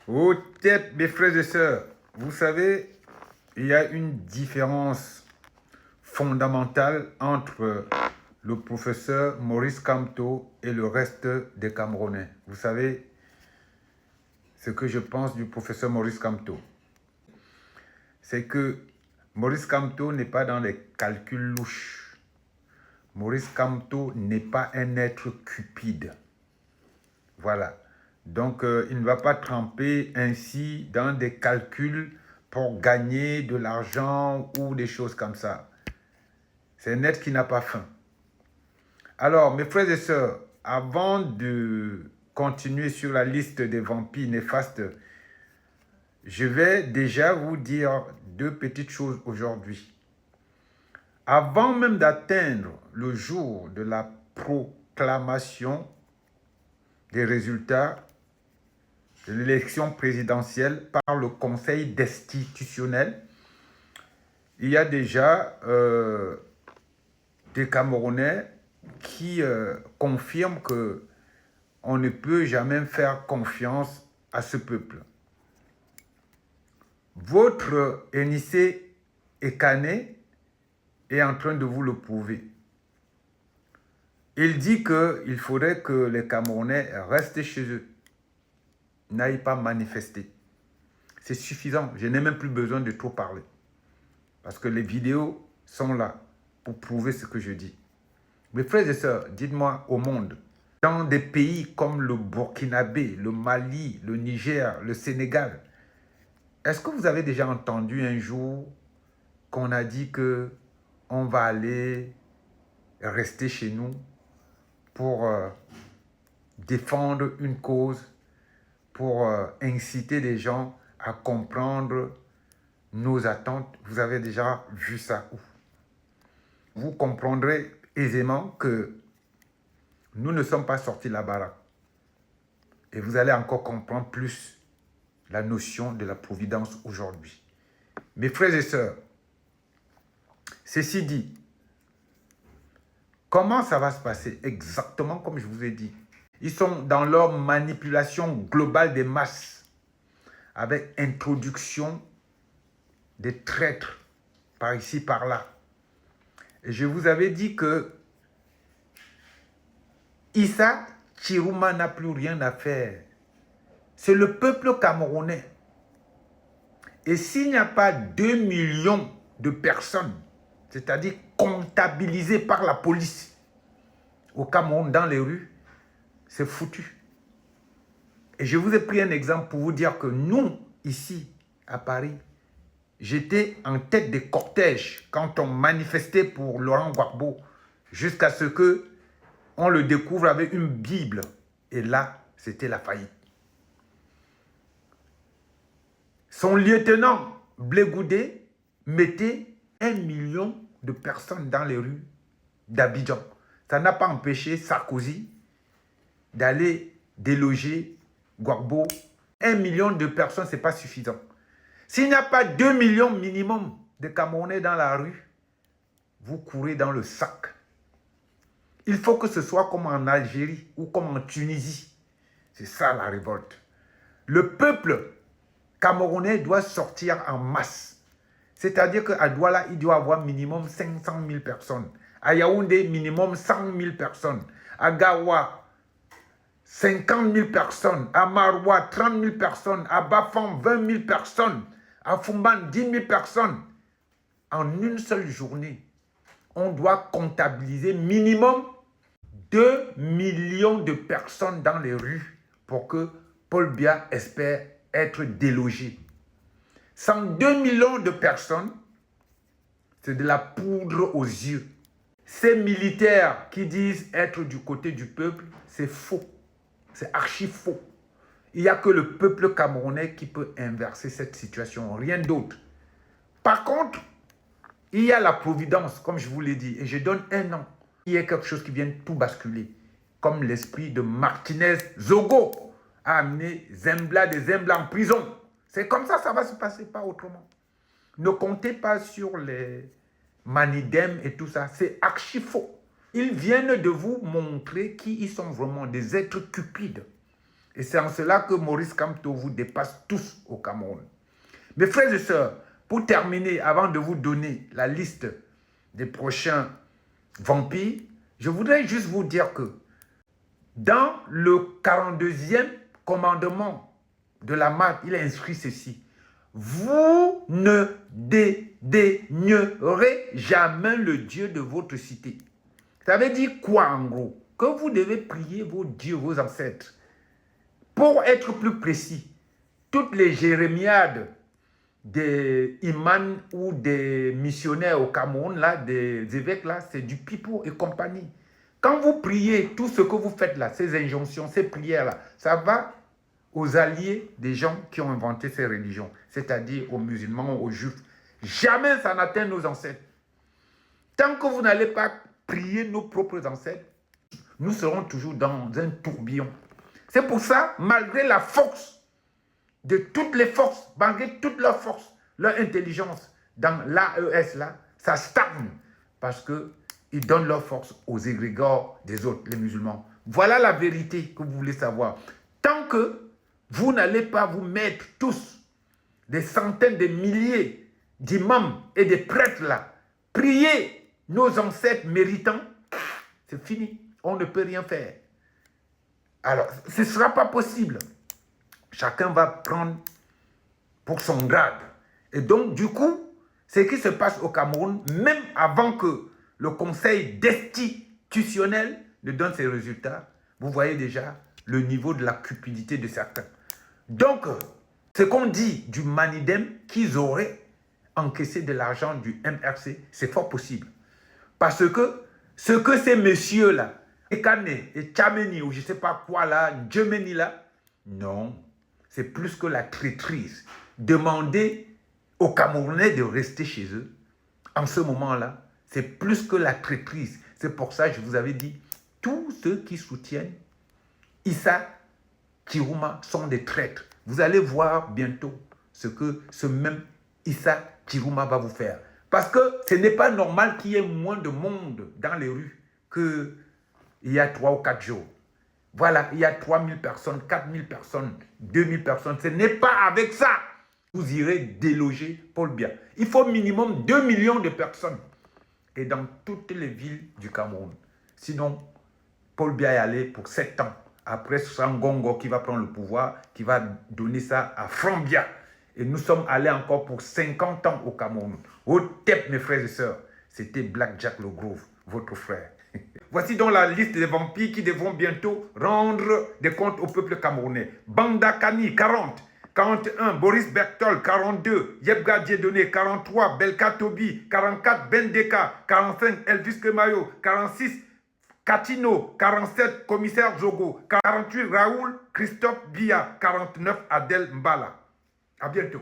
Au tête, mes frères et sœurs, vous savez, il y a une différence fondamentale entre le professeur Maurice Kamto et le reste des Camerounais. Vous savez ce que je pense du professeur Maurice Kamto? C'est que Maurice Kamto n'est pas dans les calculs louches. Maurice Kamto n'est pas un être cupide. Voilà. Donc, il ne va pas tremper ainsi dans des calculs pour gagner de l'argent ou des choses comme ça. C'est un être qui n'a pas faim. Alors, mes frères et sœurs, avant de continuer sur la liste des vampires néfastes, je vais déjà vous dire deux petites choses aujourd'hui. Avant même d'atteindre le jour de la proclamation des résultats de l'élection présidentielle par le Conseil destitutionnel, il y a déjà des Camerounais qui confirment qu'on ne peut jamais faire confiance à ce peuple. Votre Énicé Ekané est en train de vous le prouver. Il dit qu'il faudrait que les Camerounais restent chez eux, n'aillent pas manifester. C'est suffisant, je n'ai même plus besoin de trop parler. Parce que les vidéos sont là pour prouver ce que je dis. Mes frères et sœurs, dites-moi au monde, dans des pays comme le Burkinabé, le Mali, le Niger, le Sénégal, est-ce que vous avez déjà entendu un jour qu'on a dit qu'on va aller rester chez nous pour défendre une cause, pour inciter les gens à comprendre nos attentes? Vous avez déjà vu ça où? Vous comprendrez aisément que nous ne sommes pas sortis de la baraque. Et vous allez encore comprendre plus la notion de la providence aujourd'hui. Mes frères et sœurs, ceci dit, comment ça va se passer? Exactement comme je vous ai dit. Ils sont dans leur manipulation globale des masses, avec introduction des traîtres par ici, par là. Et je vous avais dit que Issa Chirouma n'a plus rien à faire. C'est le peuple camerounais. Et s'il n'y a pas 2 millions de personnes, c'est-à-dire comptabilisées par la police au Cameroun dans les rues, c'est foutu. Et je vous ai pris un exemple pour vous dire que nous, ici, à Paris, j'étais en tête des cortèges quand on manifestait pour Laurent Gbagbo, jusqu'à ce qu'on le découvre avec une Bible. Et là, c'était la faillite. Son lieutenant, Blé Goudé, mettait 1 million de personnes dans les rues d'Abidjan. Ça n'a pas empêché Sarkozy d'aller déloger Gbagbo. 1 million de personnes, ce n'est pas suffisant. S'il n'y a pas 2 millions minimum de Camerounais dans la rue, vous courez dans le sac. Il faut que ce soit comme en Algérie ou comme en Tunisie. C'est ça la révolte. Le peuple camerounais doit sortir en masse. C'est-à-dire qu'à Douala, il doit avoir minimum 500 000 personnes. À Yaoundé, minimum 100 000 personnes. À Gawa, 50 000 personnes. À Maroua, 30 000 personnes. À Bafang, 20 000 personnes. À Fumban, 10 000 personnes. En une seule journée, on doit comptabiliser minimum 2 millions de personnes dans les rues pour que Paul Biya espère être délogé. Sans 2 millions de personnes, c'est de la poudre aux yeux. Ces militaires qui disent être du côté du peuple, c'est faux. C'est archi faux. Il n'y a que le peuple camerounais qui peut inverser cette situation, rien d'autre. Par contre, il y a la providence, comme je vous l'ai dit, et je donne un an. Il y a quelque chose qui vient tout basculer, comme l'esprit de Martinez Zogo a amené Zembla des Zembla en prison. C'est comme ça va se passer, pas autrement. Ne comptez pas sur les manidem et tout ça, c'est archi faux. Ils viennent de vous montrer qui ils sont vraiment, des êtres cupides. Et c'est en cela que Maurice Kamto vous dépasse tous au Cameroun. Mes frères et sœurs, pour terminer, avant de vous donner la liste des prochains vampires, je voudrais juste vous dire que dans le 42e commandement de la marque, il est inscrit ceci. Vous ne dédaignerez jamais le Dieu de votre cité. Ça veut dire quoi en gros? Que vous devez prier vos dieux, vos ancêtres. Pour être plus précis, toutes les jérémiades des imams ou des missionnaires au Cameroun, là, des évêques, là, c'est du pipeau et compagnie. Quand vous priez, tout ce que vous faites là, ces injonctions, ces prières-là, ça va aux alliés des gens qui ont inventé ces religions, c'est-à-dire aux musulmans, aux juifs. Jamais ça n'atteint nos ancêtres. Tant que vous n'allez pas prier nos propres ancêtres, nous serons toujours dans un tourbillon. C'est pour ça, malgré la force de toutes les forces, malgré toute leur force, leur intelligence, dans l'AES là, ça stagne. Parce qu'ils donnent leur force aux égrégores des autres, les musulmans. Voilà la vérité que vous voulez savoir. Tant que vous n'allez pas vous mettre tous, des centaines de milliers d'imams et de prêtres là, prier nos ancêtres méritants, c'est fini. On ne peut rien faire. Alors, ce ne sera pas possible. Chacun va prendre pour son grade. Et donc, du coup, ce qui se passe au Cameroun, même avant que le Conseil destitutionnel ne donne ses résultats, vous voyez déjà le niveau de la cupidité de certains. Donc, ce qu'on dit du Manidem, qu'ils auraient encaissé de l'argent du MRC, c'est fort possible. Parce que ce que ces messieurs-là, Ekane et Tchameni, ou je ne sais pas quoi là, Djemeni là, non, c'est plus que la traîtrise. Demandez aux Camerounais de rester chez eux, en ce moment-là, c'est plus que la traîtrise. C'est pour ça que je vous avais dit, tous ceux qui soutiennent Issa Chirouma sont des traîtres. Vous allez voir bientôt ce que ce même Issa Chirouma va vous faire. Parce que ce n'est pas normal qu'il y ait moins de monde dans les rues qu'il y a 3 ou 4 jours. Voilà, il y a 3000 personnes, 4000 personnes, 2000 personnes. Ce n'est pas avec ça que vous irez déloger Paul Biya. Il faut minimum 2 millions de personnes. Et dans toutes les villes du Cameroun. Sinon, Paul Biya est allé pour 7 ans. Après, ce sera Ngongo qui va prendre le pouvoir, qui va donner ça à Franck Biya. Et nous sommes allés encore pour 50 ans au Cameroun. Au TEP, mes frères et sœurs, c'était Black Jack Le Grove, votre frère. Voici donc la liste des vampires qui devront bientôt rendre des comptes au peuple camerounais. Banda Kani, 40. 41, Boris Bertol, 42, Yebga Dieudonné, 43, Belka Tobi, 44, Bendeka, 45, Elvis Kemayo, 46, Katino, 47, Commissaire Zogo, 48, Raoul Christophe Biya, 49, Adel Mbala. À bientôt.